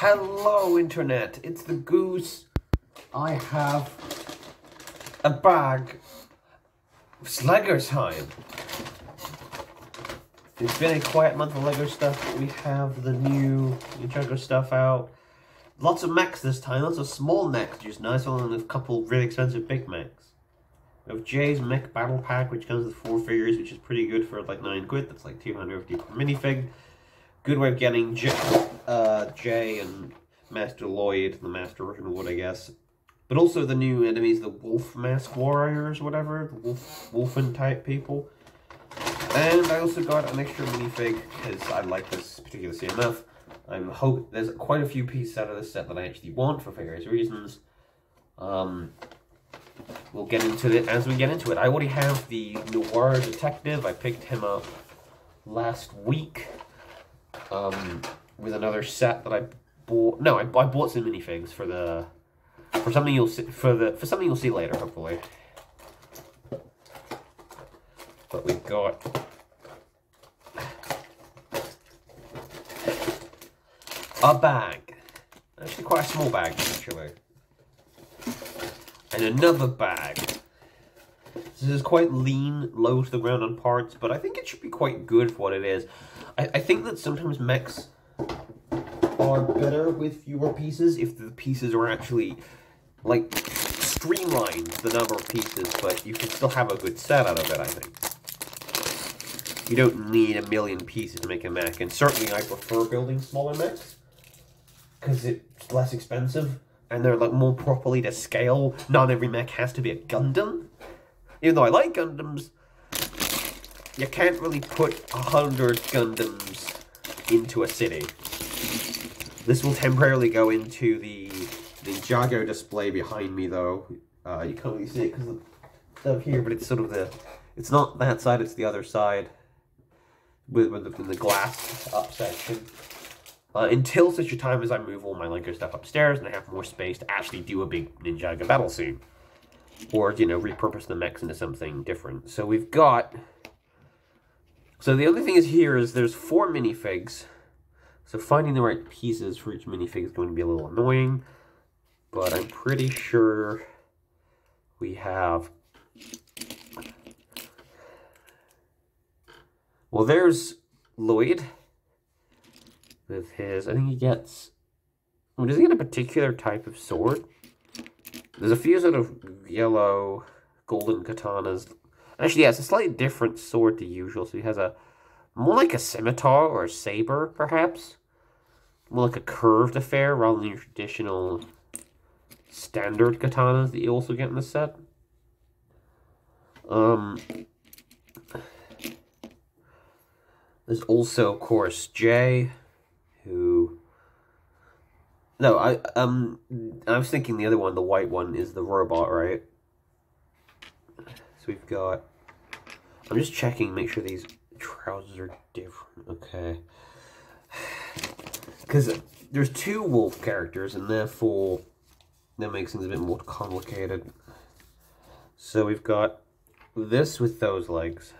Hello, Internet. It's the Goose. I have a bag. It's Lego time. It's been a quiet month of Lego stuff. We have the new Ninjago stuff out. Lots of mechs this time. Lots of small mechs, just nice one, and a couple really expensive big mechs. We have Jay's Mech Battle Pack, which comes with 4 figures, which is pretty good for like 9 quid. That's like 250 per minifig. Good way of getting Jay and Master Lloyd, the Master Wood, I guess. But also the new enemies, the Wolf Mask Warriors, whatever. The Wolfen type people. And I also got an extra minifig, because I like this particular CMF. There's quite a few pieces out of this set that I actually want for various reasons. We'll get into it as we get into it. I already have the Noir Detective. I picked him up last week with another set that I bought. No, I bought some minifigs for something you'll see later, hopefully. But we've got a bag. Actually, quite a small bag, actually. And another bag. This is quite lean, low to the ground on parts, but I think it should be quite good for what it is. I think that sometimes mechs are better with fewer pieces if the pieces are actually, like, streamlined, the number of pieces, but you can still have a good set out of it, I think. You don't need a million pieces to make a mech, and certainly I prefer building smaller mechs, because it's less expensive. And they're like more properly to scale. Not every mech has to be a Gundam. Even though I like Gundams, you can't really put 100 Gundams into a city. This will temporarily go into the Ninjago display behind me, though. You can't really see it because it's up here, but it's sort of it's not that side, it's the other side. With the glass up section. Until such a time as I move all my Lego stuff upstairs and I have more space to actually do a big Ninjago battle scene. Or, you know, repurpose the mechs into something different. So we've got... So the other thing is here is there's 4 minifigs. So finding the right pieces for each minifig is going to be a little annoying. But I'm pretty sure we have... Well, there's Lloyd. With his, I think he gets, well, does he get a particular type of sword? There's a few sort of yellow, golden katanas. Actually, yeah, it's a slightly different sword to usual. So he has more like a scimitar or a saber, perhaps. More like a curved affair rather than your traditional standard katanas that you also get in the set. There's also, of course, Jay. No, I was thinking the other one, the white one, is the robot, right? So we've got... I'm just checking, make sure these trousers are different. Okay. Because there's 2 wolf characters, and therefore that makes things a bit more complicated. So we've got this with those legs.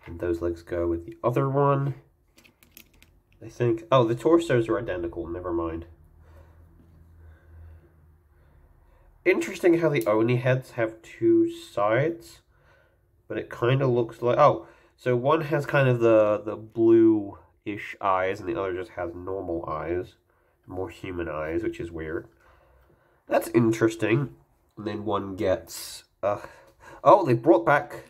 And those legs go with the other one. I think... Oh, the torsos are identical. Never mind. Interesting how the Oni heads have 2 sides. But it kind of looks like... Oh, so one has kind of the blue-ish eyes, and the other just has normal eyes. More human eyes, which is weird. That's interesting. And then one gets... Oh, they brought back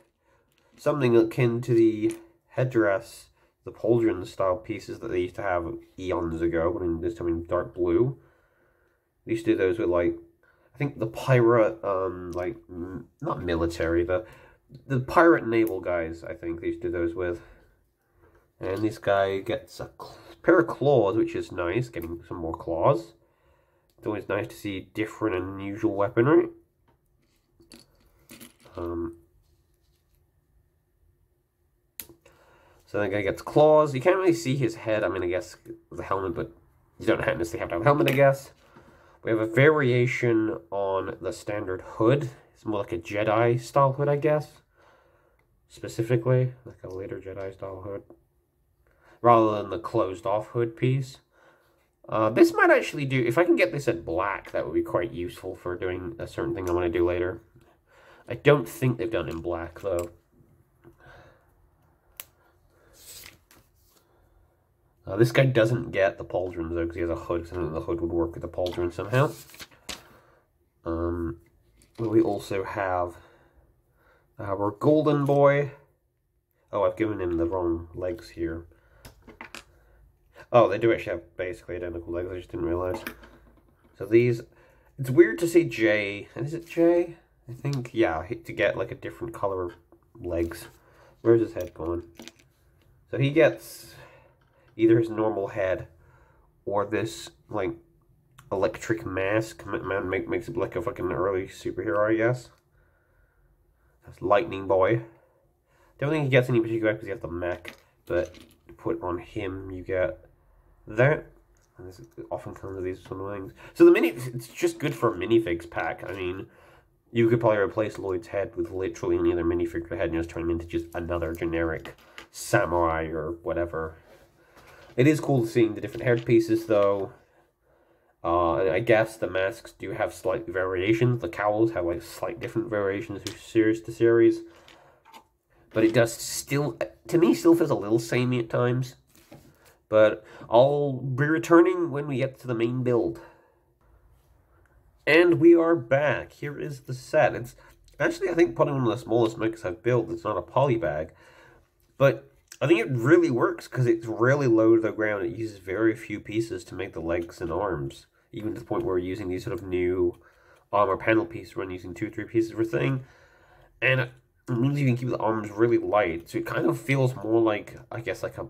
something akin to the headdress. The pauldron style pieces that they used to have eons ago, when this time in dark blue. They used to do those with, like, I think the pirate, like, not military, the pirate naval guys, I think they used to do those with. And this guy gets a pair of claws, which is nice, getting some more claws. It's always nice to see different and unusual weaponry. So the guy gets claws. You can't really see his head. I mean, I guess with a helmet, but you don't necessarily have to have a helmet, I guess. We have a variation on the standard hood. It's more like a Jedi style hood, I guess. Specifically, like a later Jedi style hood. Rather than the closed off hood piece. This might actually do, if I can get this at black, that would be quite useful for doing a certain thing I want to do later. I don't think they've done it in black, though. This guy doesn't get the pauldrons, though, because he has a hood, so I think the hood would work with the pauldron somehow. We also have our golden boy. Oh, I've given him the wrong legs here. Oh, they do actually have basically identical legs, I just didn't realize. So these, it's weird to see Jay, and is it Jay? I think, yeah, to get like a different color of legs. Where's his head going? So he gets either his normal head or this, like, electric mask. Man makes it like a fucking early superhero, I guess. That's Lightning Boy. Don't think he gets any particular because he has the mech, but to put on him, you get that. And this often comes with these sort of things. So the mini, it's just good for a minifigs pack. I mean, you could probably replace Lloyd's head with literally any other minifigure head and just turn him into just another generic samurai or whatever. It is cool seeing the different head pieces, though. I guess the masks do have slight variations. The cowls have like slight different variations from series to series. But it does still, to me, still feels a little samey at times. But I'll be returning when we get to the main build. And we are back. Here is the set. It's actually, I think, probably one of the smallest mechs I've built. It's not a poly bag. But I think it really works because it's really low to the ground. It uses very few pieces to make the legs and arms. Even to the point where we're using these sort of new armor panel pieces. We're using 2 or 3 pieces per thing. And it means you can keep the arms really light. So it kind of feels more like, I guess, like a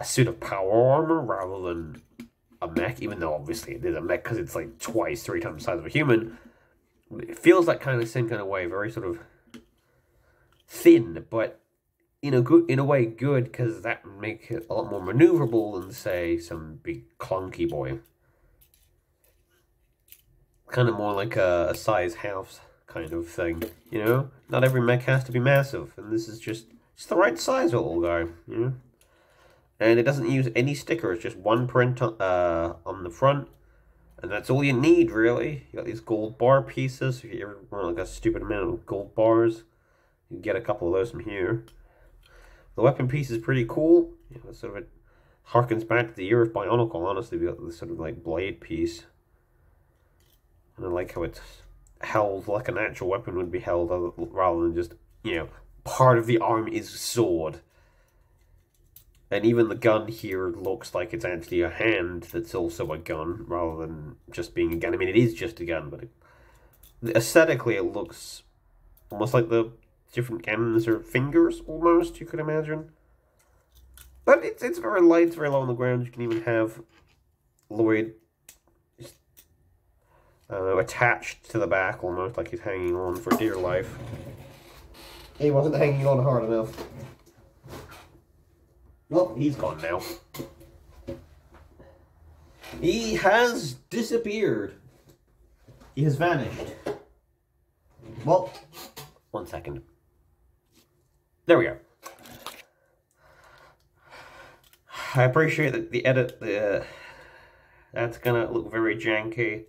suit of power armor rather than a mech. Even though, obviously, it is a mech because it's like twice, 3 times the size of a human. It feels like kind of the same kind of way. Very sort of thin, but in a way good, because that would make it a lot more maneuverable than, say, some big clunky boy. Kind of more like a size house kind of thing, you know? Not every mech has to be massive, and this is just the right size for a little guy, you know? And it doesn't use any stickers, just one print on the front, and that's all you need, really. You got these gold bar pieces, if you ever want like a stupid amount of gold bars, you can get a couple of those from here. The weapon piece is pretty cool. You know, sort of it harkens back to the year of Bionicle, honestly. We got this sort of like blade piece. And I like how it's held like an actual weapon would be held rather than just, you know, part of the arm is sword. And even the gun here looks like it's actually a hand that's also a gun rather than just being a gun. I mean, it is just a gun, but aesthetically it looks almost like the different hands or fingers, almost, you could imagine. But it's very light, it's very low on the ground. You can even have Lloyd attached to the back, almost like he's hanging on for dear life. He wasn't hanging on hard enough. Well, he's gone now. He has disappeared. He has vanished. Well, 1 second. There we go. I appreciate that the edit, that's gonna look very janky,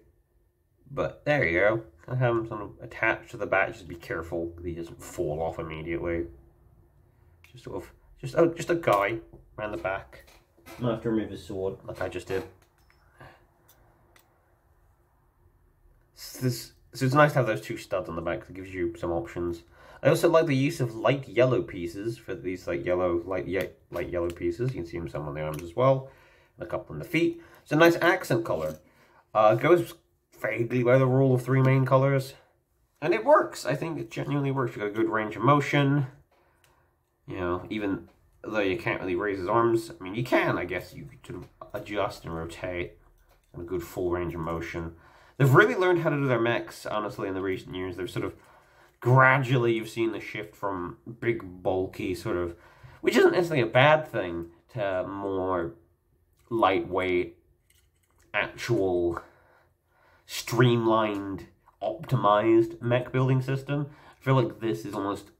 but there you go. I have him sort of attached to the back. Just be careful that he doesn't fall off immediately. Just sort of, just a guy around the back. I'm gonna have to remove his sword, like I just did. So it's nice to have those 2 studs on the back. That gives you some options. I also like the use of light yellow pieces for these like light yellow pieces. You can see them some on the arms as well, and a couple on the feet. It's a nice accent color. It goes vaguely by the rule of 3 main colors, and it works. I think it genuinely works. You got a good range of motion. You know, even though you can't really raise his arms, I mean you can. I guess you could adjust and rotate, and a good full range of motion. They've really learned how to do their mechs, honestly, in the recent years. They've sort of gradually, you've seen the shift from big, bulky sort of, which isn't necessarily a bad thing, to more lightweight, actual, streamlined, optimized mech building system. I feel like this is almost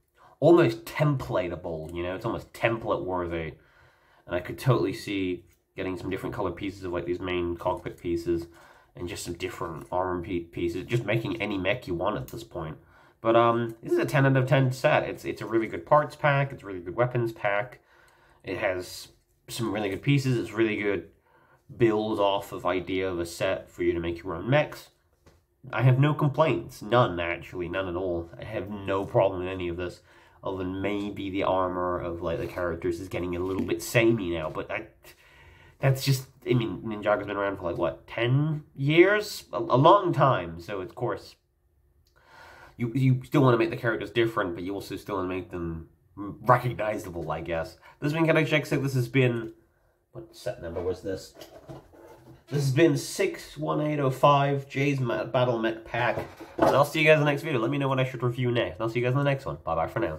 templateable, you know? It's almost template-worthy. And I could totally see getting some different colored pieces of like these main cockpit pieces, and just some different armor pieces, just making any mech you want at this point. But this is a 10 out of 10 set. It's a really good parts pack, it's a really good weapons pack. It has some really good pieces, it's really good build off of idea of a set for you to make your own mechs. I have no complaints, none actually, none at all. I have no problem with any of this, other than maybe the armor of like the characters is getting a little bit samey now, but that's just, I mean, Ninjago's been around for like, what, 10 years? A long time, so of course, you still want to make the characters different, but you also still want to make them recognizable, I guess. This has been X6, this has been, what set number was this? This has been 61805, Jay's Battle Mech Pack, and I'll see you guys in the next video. Let me know what I should review next, and I'll see you guys in the next one. Bye-bye for now.